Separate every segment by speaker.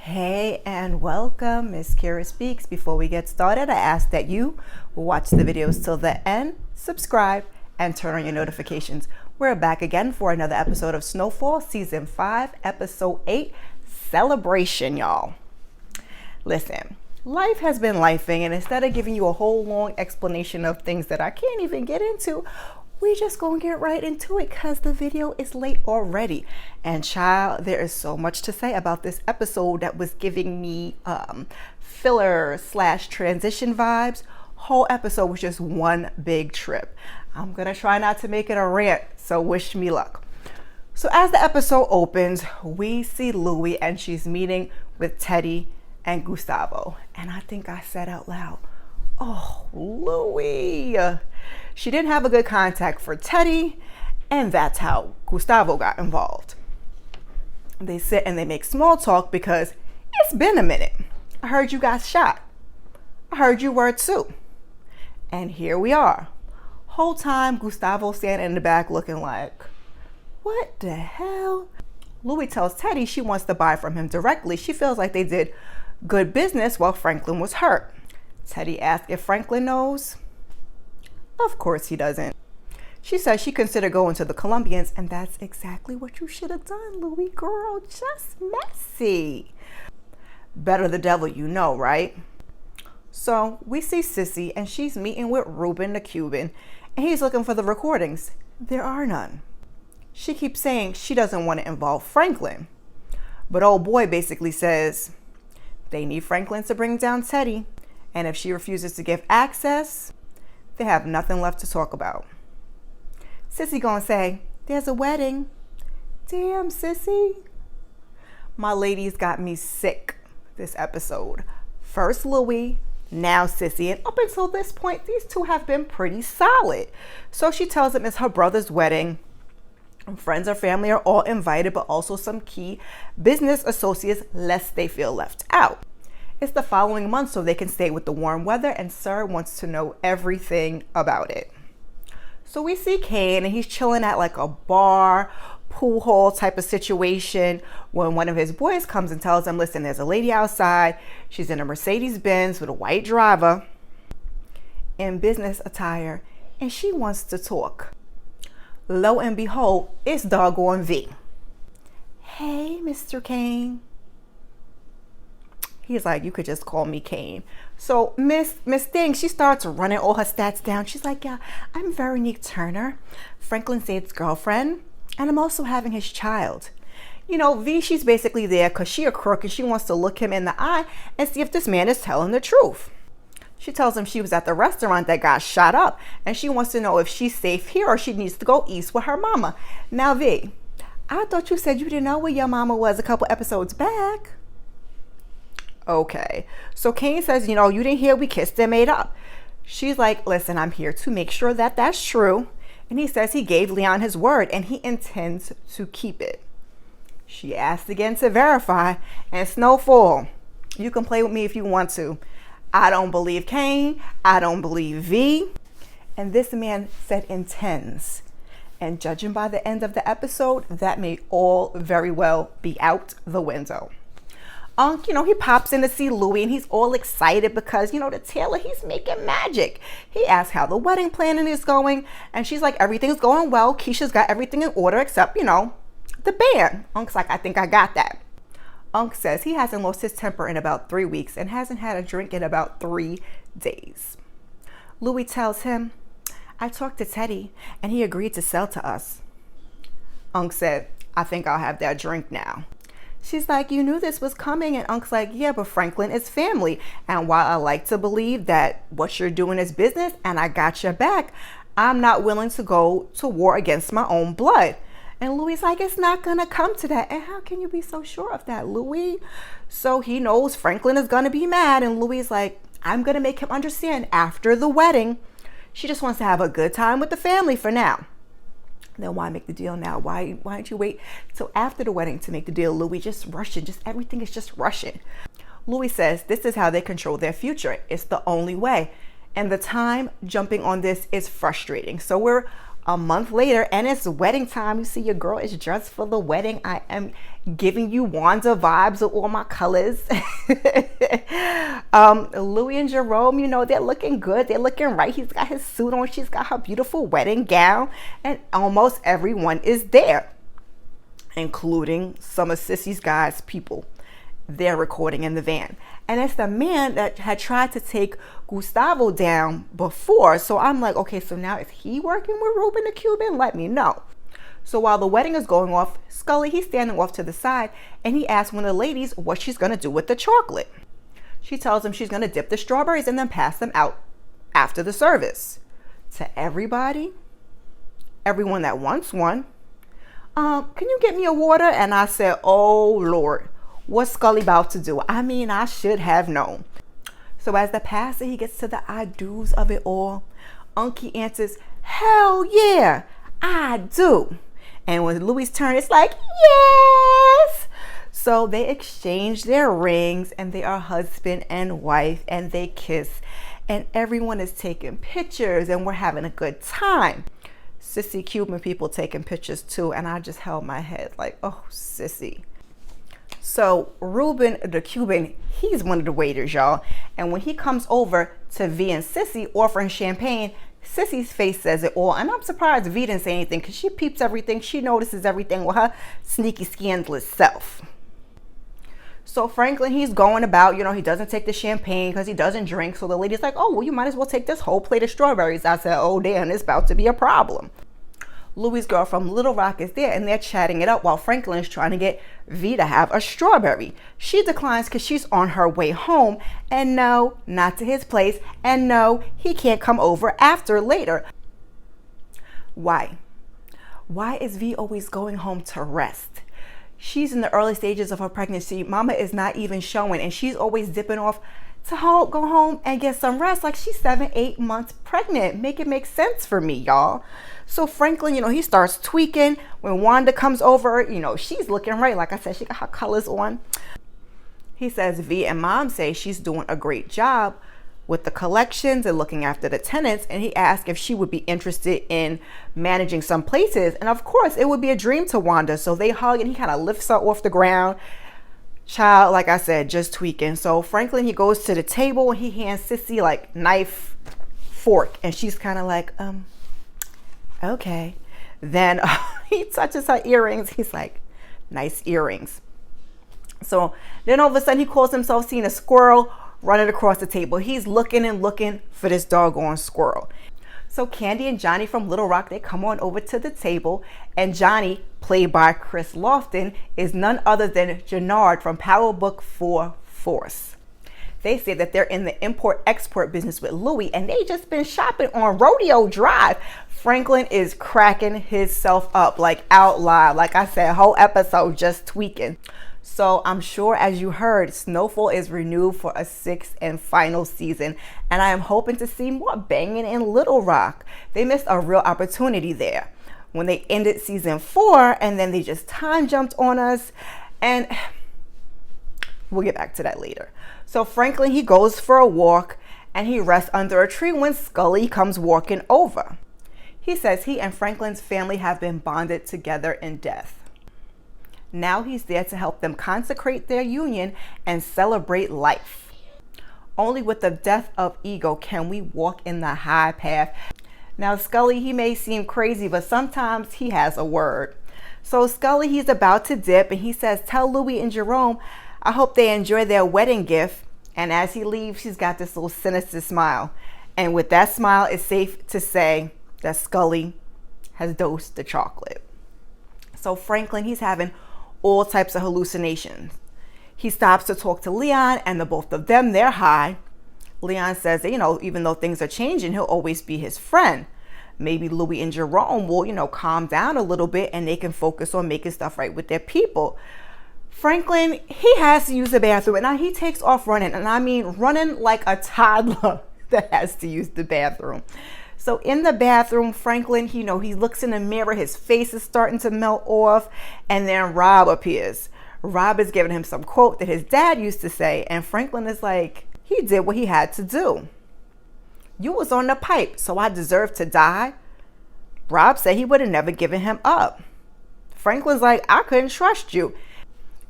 Speaker 1: Hey and welcome, msKIRAspeaks. Before we get started, I ask that you watch the videos till the end, subscribe, and turn on your notifications. We're back again for another episode of Snowfall, Season 5, Episode 8, Celebration, y'all. Listen, life has been lifing, and instead of giving you a whole long explanation of things that I can't even get into, we just gonna get right into it because the video is late already. And child, there is so much to say about this episode that was giving me filler / transition vibes. Whole episode was just one big trip. I'm gonna try not to make it a rant, so wish me luck. So as the episode opens, we see Louie and she's meeting with Teddy and Gustavo. And I think I said out loud, oh, Louie. She didn't have a good contact for Teddy, and that's how Gustavo got involved. They sit and they make small talk because it's been a minute. I heard you got shot. I heard you were too. And here we are. Whole time Gustavo standing in the back looking like, what the hell? Louie tells Teddy she wants to buy from him directly. She feels like they did good business while Franklin was hurt. Teddy asks if Franklin knows. Of course he doesn't. She says she considered going to the Colombians, and that's exactly what you should have done, Louie girl. Just messy. Better the devil you know, right? So we see Sissy, and she's meeting with Ruben the Cuban, and he's looking for the recordings. There are none. She keeps saying she doesn't want to involve Franklin. But old boy basically says they need Franklin to bring down Teddy, and if she refuses to give access, they have nothing left to talk about. Sissy gonna say, there's a wedding. Damn, Sissy. My ladies got me sick this episode. First Louie, now Sissy. And up until this point, these two have been pretty solid. So she tells him it's her brother's wedding. Friends or family are all invited, but also some key business associates, lest they feel left out. It's the following month so they can stay with the warm weather, and Sir wants to know everything about it. So we see Kane, and he's chilling at like a bar, pool hall type of situation when one of his boys comes and tells him, listen, there's a lady outside. She's in a Mercedes Benz with a white driver in business attire, and she wants to talk. Lo and behold, it's doggone V. Hey, Mr. Kane. He's like, you could just call me Kane. So Miss Thing, she starts running all her stats down. She's like, yeah, I'm Veronique Turner, Franklin Sade's girlfriend, and I'm also having his child. You know, V, she's basically there because she a crook and she wants to look him in the eye and see if this man is telling the truth. She tells him she was at the restaurant that got shot up and she wants to know if she's safe here or she needs to go east with her mama. Now, V, I thought you said you didn't know where your mama was a couple episodes back. Okay, so Kane says, you know, you didn't hear we kissed and made up. She's like, listen, I'm here to make sure that that's true. And he says he gave Leon his word and he intends to keep it. She asked again to verify, and Snowfall, you can play with me if you want to. I don't believe Kane. I don't believe V. And this man said intends. And judging by the end of the episode, that may all very well be out the window. Unc, you know, he pops in to see Louie and he's all excited because, you know, the tailor, he's making magic. He asks how the wedding planning is going and she's like, everything's going well. Keisha's got everything in order except, you know, the band. Unc's like, I think I got that. Unc says he hasn't lost his temper in about 3 weeks and hasn't had a drink in about 3 days. Louie tells him, I talked to Teddy and he agreed to sell to us. Unc said, I think I'll have that drink now. She's like, you knew this was coming. And Unc's like, yeah, but Franklin is family. And while I like to believe that what you're doing is business and I got your back, I'm not willing to go to war against my own blood. And Louie's like, it's not going to come to that. And how can you be so sure of that, Louie? So he knows Franklin is going to be mad. And Louie's like, I'm going to make him understand after the wedding. She just wants to have a good time with the family for now. Then why make the deal now? Why don't you wait till after the wedding to make the deal, Louie? Just rushing. Just everything is just rushing. Louie says this is how they control their future. It's the only way. And the time jumping on this is frustrating. So we're a month later, and it's wedding time. You see your girl is dressed for the wedding. I am giving you Wanda vibes with all my colors. Louie and Jerome, they're looking good. They're looking right. He's got his suit on. She's got her beautiful wedding gown, and almost everyone is there, including some of Sissy's guys' people. They're recording in the van. And it's the man that had tried to take Gustavo down before. So I'm like, okay, so now is he working with Ruben the Cuban? Let me know. So while the wedding is going off, Scully, he's standing off to the side, and he asks one of the ladies what she's going to do with the chocolate. She tells him she's going to dip the strawberries and then pass them out after the service. To everybody, everyone that wants one, can you get me a water? And I said, oh, Lord. What's Scully about to do? I mean, I should have known. So as the pastor, he gets to the I do's of it all, Unky answers, hell yeah, I do. And when Louie's turn, it's like, yes. So they exchange their rings, and they are husband and wife, and they kiss. And everyone is taking pictures, and we're having a good time. Sissy Cuban people taking pictures too, and I just held my head like, oh, Sissy. So Ruben the Cuban, he's one of the waiters, y'all. And when he comes over to V and Sissy offering champagne, Sissy's face says it all. And I'm surprised V didn't say anything, because she peeps everything. She notices everything with her sneaky, scandalous self. So Franklin, he's going about, he doesn't take the champagne because he doesn't drink. So the lady's like, oh, well, you might as well take this whole plate of strawberries. I said, oh, damn, it's about to be a problem. Louie's girl from Little Rock is there, and they're chatting it up while Franklin is trying to get V to have a strawberry. She declines because she's on her way home, and no, not to his place, and no, he can't come over after later. Why? Why is V always going home to rest? She's in the early stages of her pregnancy. Mama is not even showing, and she's always dipping off to go home and get some rest, like she's 7-8 months pregnant. Make it make sense for me, y'all. So Franklin, he starts tweaking. When Wanda comes over, she's looking right. Like I said, she got her colors on. He says V and Mom say she's doing a great job with the collections and looking after the tenants. And he asked if she would be interested in managing some places. And of course, it would be a dream to Wanda. So they hug, and he kind of lifts her off the ground. Child, like I said, just tweaking. So Franklin, he goes to the table, and he hands Sissy like knife, fork. And she's kind of like, okay. Then he touches her earrings. He's like, nice earrings. So then all of a sudden he calls himself seeing a squirrel running across the table. He's looking and looking for this doggone squirrel. So Candy and Johnny from Little Rock, they come on over to the table, and Johnny, played by Chris Lofton, is none other than Jannard from Power Book 4 Force. They say that they're in the import-export business with Louie, and they just been shopping on Rodeo Drive. Franklin is cracking himself up, like out loud. Like I said, whole episode just tweaking. So I'm sure, as you heard, Snowfall is renewed for a 6th and final season, and I am hoping to see more banging in Little Rock. They missed a real opportunity there when they ended season 4, and then they just time jumped on us, and we'll get back to that later. So Franklin, he goes for a walk, and he rests under a tree when Scully comes walking over. He says he and Franklin's family have been bonded together in death. Now he's there to help them consecrate their union and celebrate life. Only with the death of ego can we walk in the high path. Now Scully, he may seem crazy, but sometimes he has a word. So Scully, he's about to dip, and he says, tell Louie and Jerome, I hope they enjoy their wedding gift. And as he leaves, he's got this little sinister smile. And with that smile, it's safe to say that Scully has dosed the chocolate. So Franklin, he's having all types of hallucinations. He stops to talk to Leon, and the both of them, they're high. Leon says that, even though things are changing, he'll always be his friend. Maybe Louie and Jerome will, calm down a little bit, and they can focus on making stuff right with their people. Franklin, he has to use the bathroom, and now he takes off running, and I mean running like a toddler that has to use the bathroom. So in the bathroom, Franklin, he looks in the mirror, his face is starting to melt off, and then Rob appears. Rob is giving him some quote that his dad used to say, and Franklin is like, he did what he had to do. You was on the pipe, so I deserve to die. Rob said he would have never given him up. Franklin's like, I couldn't trust you.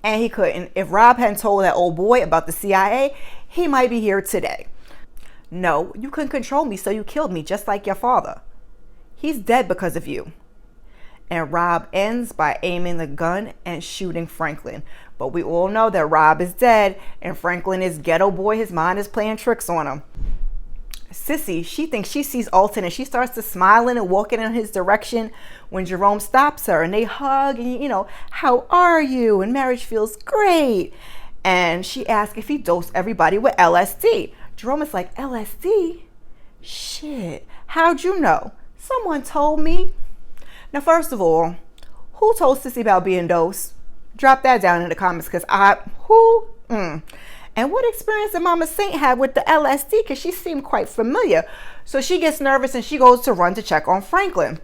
Speaker 1: And he couldn't. If Rob hadn't told that old boy about the CIA, he might be here today. No, you couldn't control me, so you killed me just like your father. He's dead because of you. And Rob ends by aiming the gun and shooting Franklin. But we all know that Rob is dead and Franklin is ghetto boy. His mind is playing tricks on him. Sissy, she thinks she sees Alton and she starts to smiling and walking in his direction when Jerome stops her and they hug and, you know, how are you? And marriage feels great. And she asks if he dosed everybody with LSD. Jerome is like, LSD? Shit, how'd you know? Someone told me. Now, first of all, who told Sissy about being dosed? Drop that down in the comments because And what experience did Mama Saint have with the LSD? Because she seemed quite familiar. So she gets nervous and she goes to run to check on Franklin.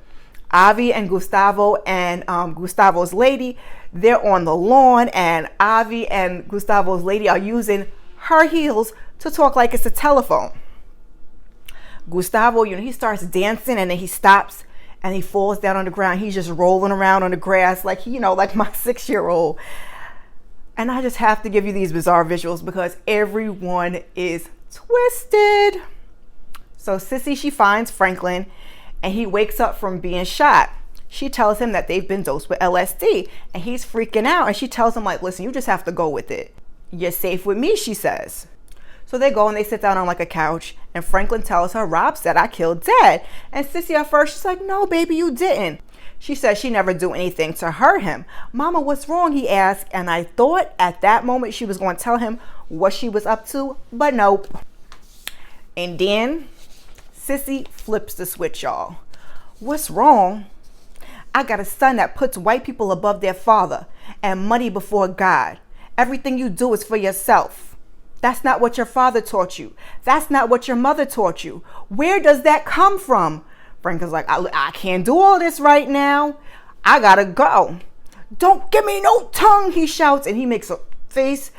Speaker 1: Avi and Gustavo and Gustavo's lady, they're on the lawn, and Avi and Gustavo's lady are using her heels to talk like it's a telephone. Gustavo, he starts dancing and then he stops and he falls down on the ground. He's just rolling around on the grass like, like my 6-year-old. And I just have to give you these bizarre visuals because everyone is twisted. So Sissy, she finds Franklin and he wakes up from being shot. She tells him that they've been dosed with LSD and he's freaking out. And she tells him like, listen, you just have to go with it. You're safe with me, she says. So they go and they sit down on like a couch and Franklin tells her, Rob said I killed Dad. And Sissy at first, she's like, no, baby, you didn't. She says she never do anything to hurt him. Mama, what's wrong? He asked. And I thought at that moment she was going to tell him what she was up to, but nope. And then Sissy flips the switch, y'all. What's wrong? I got a son that puts white people above their father and money before God. Everything you do is for yourself. That's not what your father taught you. That's not what your mother taught you. Where does that come from? Franklin's like, I can't do all this right now. I gotta go. Don't give me no tongue, he shouts, and he makes a face.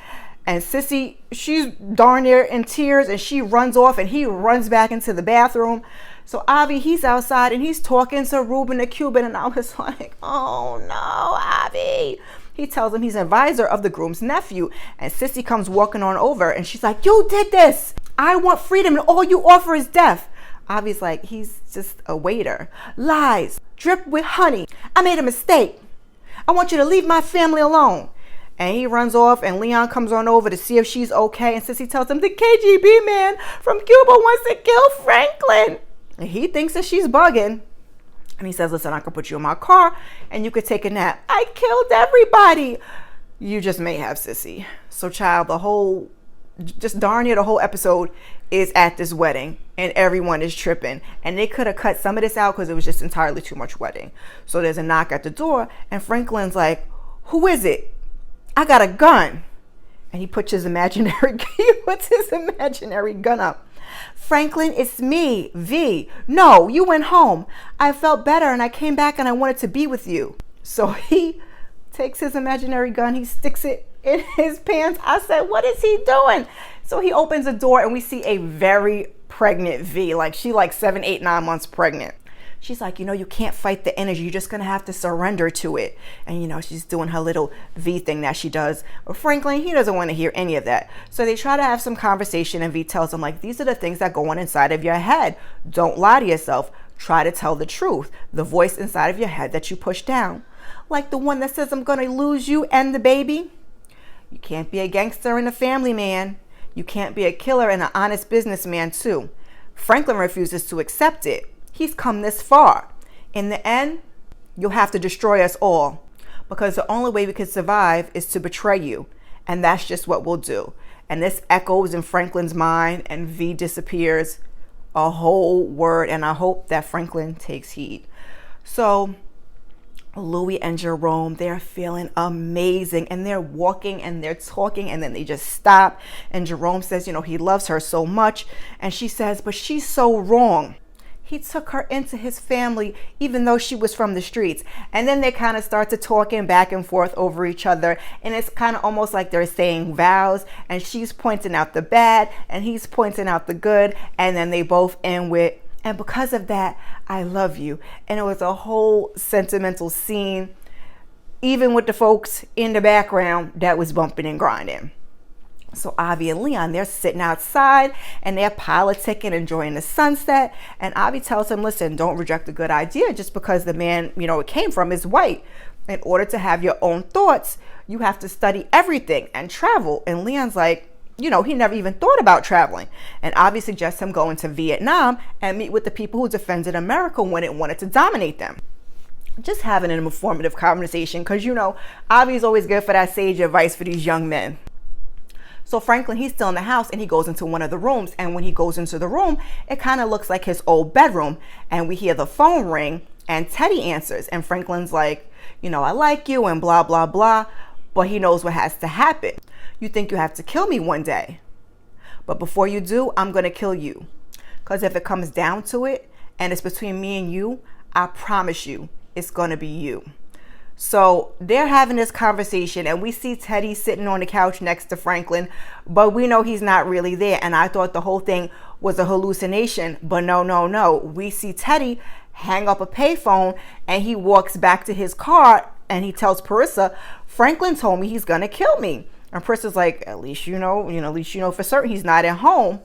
Speaker 1: And Sissy, she's darn near in tears, and she runs off, and he runs back into the bathroom. So Avi, he's outside, and he's talking to Ruben the Cuban, and I was like, oh no, Avi. He tells him he's an advisor of the groom's nephew, and Sissy comes walking on over, and she's like, you did this. I want freedom, and all you offer is death. Avi's like, he's just a waiter. Lies, drip with honey. I made a mistake. I want you to leave my family alone. And he runs off, and Leon comes on over to see if she's okay, and Sissy tells him the KGB man from Cuba wants to kill Franklin. And he thinks that she's bugging. And he says, listen, I could put you in my car and you could take a nap. I killed everybody. You just may have, Sissy. So child, just darn near the whole episode is at this wedding and everyone is tripping. And they could have cut some of this out because it was just entirely too much wedding. So there's a knock at the door and Franklin's like, who is it? I got a gun. And he puts his imaginary gun up. Franklin, it's me, V. No, you went home. I felt better and I came back and I wanted to be with you. So he takes his imaginary gun, he sticks it in his pants. I said, what is he doing? So he opens the door and we see a very pregnant V, like 7, 8, 9 months pregnant. She's like, you can't fight the energy. You're just going to have to surrender to it. And, she's doing her little V thing that she does. But Franklin, he doesn't want to hear any of that. So they try to have some conversation and V tells him, like, these are the things that go on inside of your head. Don't lie to yourself. Try to tell the truth. The voice inside of your head that you push down. Like the one that says, I'm going to lose you and the baby. You can't be a gangster and a family man. You can't be a killer and an honest businessman, too. Franklin refuses to accept it. He's come this far. In the end, you'll have to destroy us all because the only way we can survive is to betray you. And that's just what we'll do. And this echoes in Franklin's mind and V disappears a whole word. And I hope that Franklin takes heed. So Louie and Jerome, they're feeling amazing and they're walking and they're talking and then they just stop. And Jerome says, he loves her so much. And she says, but she's so wrong. He took her into his family, even though she was from the streets. And then they kind of start to talking back and forth over each other. And it's kind of almost like they're saying vows. And she's pointing out the bad and he's pointing out the good. And then they both end with, And because of that, I love you. And it was a whole sentimental scene, even with the folks in the background that was bumping and grinding. So Avi and Leon, they're sitting outside and they're politicking, enjoying the sunset. And Avi tells him, listen, don't reject a good idea just because the man, it came from is white. In order to have your own thoughts, you have to study everything and travel. And Leon's like, he never even thought about traveling. And Avi suggests him going to Vietnam and meet with the people who defended America when it wanted to dominate them. Just having an informative conversation because, Avi's always good for that sage advice for these young men. So Franklin, he's still in the house and he goes into one of the rooms. And when he goes into the room, it kind of looks like his old bedroom. And we hear the phone ring and Teddy answers. And Franklin's like, I like you and blah, blah, blah. But he knows what has to happen. You think you have to kill me one day. But before you do, I'm going to kill you. Because if it comes down to it and it's between me and you, I promise you it's going to be you. So they're having this conversation and we see Teddy sitting on the couch next to Franklin, but we know he's not really there. And I thought the whole thing was a hallucination, but no. We see Teddy hang up a payphone and he walks back to his car and he tells Parissa, Franklin told me he's going to kill me. And Parissa's like, at least you know for certain he's not at home.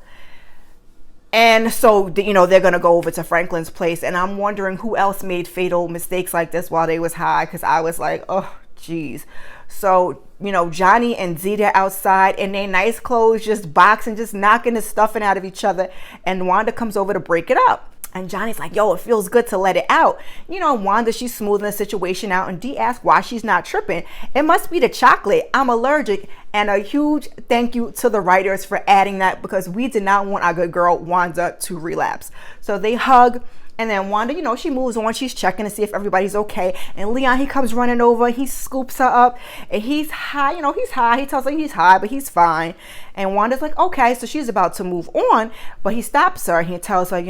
Speaker 1: And so, they're going to go over to Franklin's place. And I'm wondering who else made fatal mistakes like this while they was high. Because I was like, oh, geez. So, Johnny and Zeta outside in their nice clothes, just boxing, just knocking the stuffing out of each other. And Wanda comes over to break it up. And Johnny's like, yo, it feels good to let it out. Wanda, she's smoothing the situation out. And Dee asks why she's not tripping. It must be the chocolate. I'm allergic. And a huge thank you to the writers for adding that because we did not want our good girl Wanda to relapse. So they hug. And then Wanda, she moves on. She's checking to see if everybody's okay. And Leon, he comes running over. He scoops her up. And he's high. He's high. He tells her he's high, but he's fine. And Wanda's like, okay. So she's about to move on. But he stops her. And he tells her,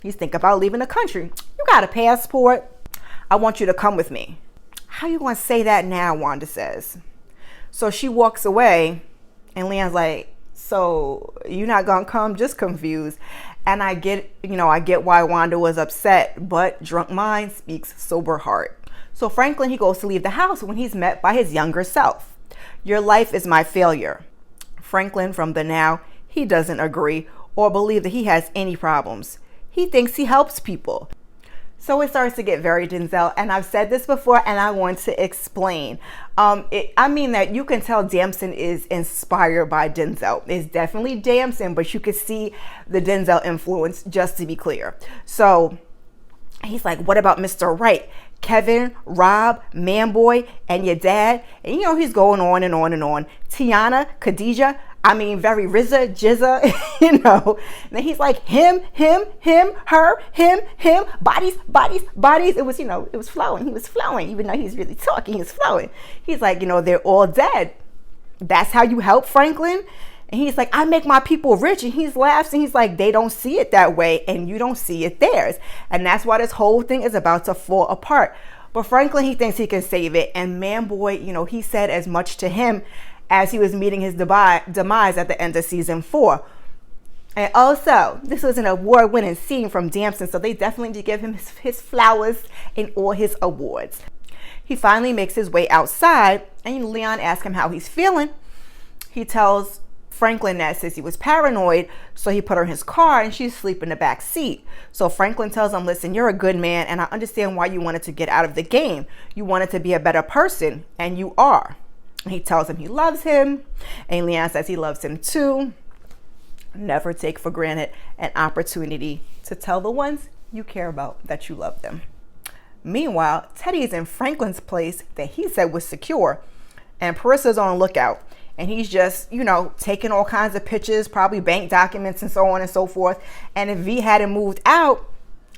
Speaker 1: he's thinking about leaving the country. You got a passport. I want you to come with me. How you going to say that now, Wanda says. So she walks away. And Leon's like, so you're not going to come? Just confused. And I get why Wanda was upset. But drunk mind speaks sober heart. So Franklin, he goes to leave the house when he's met by his younger self. Your life is my failure. Franklin, from the now, he doesn't agree or believe that he has any problems. He thinks he helps people. So it starts to get very Denzel. And I've said this before and I want to explain. That you can tell Damson is inspired by Denzel. It's definitely Damson, but you could see the Denzel influence, just to be clear. So he's like, what about Mr. Right? Kevin, Rob, Manboy, and your dad? And he's going on and on and on. Tiana, Khadijah, very RZA, Jizza, And then he's like, him, her, him, bodies. It was, it was flowing. He was flowing, even though he's really talking, he's flowing. He's like, they're all dead. That's how you help Franklin? And he's like, I make my people rich. And he's laughing. He's like, they don't see it that way. And you don't see it theirs. And that's why this whole thing is about to fall apart. But Franklin, he thinks he can save it. And Manboy, he said as much to him as he was meeting his demise at the end of season 4. And also, this was an award-winning scene from Damson, so they definitely need to give him his flowers and all his awards. He finally makes his way outside, and Leon asks him how he's feeling. He tells Franklin that since he was paranoid, so he put her in his car, and she's asleep in the back seat. So Franklin tells him, listen, you're a good man, and I understand why you wanted to get out of the game. You wanted to be a better person, and you are. He tells him he loves him, and Leon says he loves him too. Never take for granted an opportunity to tell the ones you care about that you love them. Meanwhile, Teddy is in Franklin's place that he said was secure, and Parissa's on lookout, and he's just, taking all kinds of pictures, probably bank documents and so on and so forth. And if V hadn't moved out,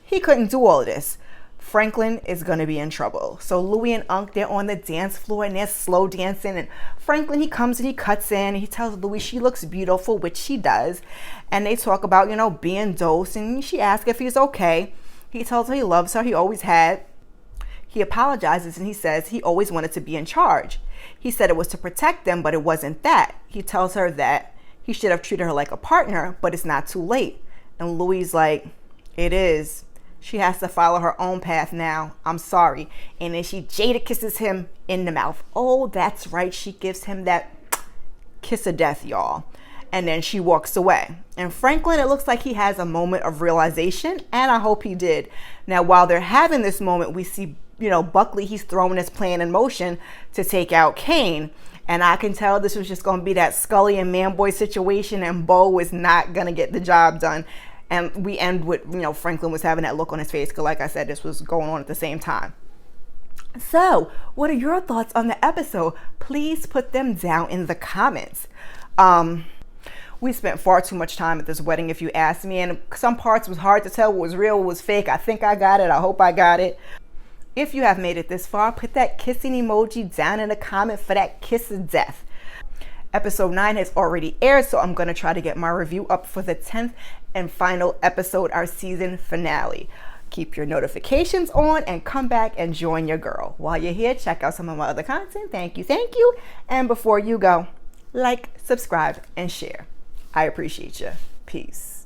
Speaker 1: he couldn't do all of this. Franklin is going to be in trouble. So Louie and Unc, they're on the dance floor and they're slow dancing. And Franklin, he comes and he cuts in. And he tells Louie she looks beautiful, which she does. And they talk about, being dosed. And she asks if he's okay. He tells her he loves her. He always had. He apologizes and he says he always wanted to be in charge. He said it was to protect them, but it wasn't that. He tells her that he should have treated her like a partner, but it's not too late. And Louie's like, It is. She has to follow her own path now. I'm sorry. And then she Jada kisses him in the mouth. Oh, that's right. She gives him that kiss of death, y'all. And then she walks away. And Franklin, it looks like he has a moment of realization, and I hope he did. Now, while they're having this moment, we see, Buckley, he's throwing his plan in motion to take out Kane. And I can tell this was just going to be that Scully and Manboy situation, and Bo is not going to get the job done. And we end with, Franklin was having that look on his face because, like I said, this was going on at the same time. So, what are your thoughts on the episode? Please put them down in the comments. We spent far too much time at this wedding, if you ask me, and some parts was hard to tell what was real, what was fake. I think I got it. I hope I got it. If you have made it this far, put that kissing emoji down in the comment for that kiss of death. Episode 9 has already aired, so I'm going to try to get my review up for the 10th and final episode, our season finale. Keep your notifications on and come back and join your girl. While you're here, check out some of my other content. Thank you. And before you go, like, subscribe, and share. I appreciate you. Peace.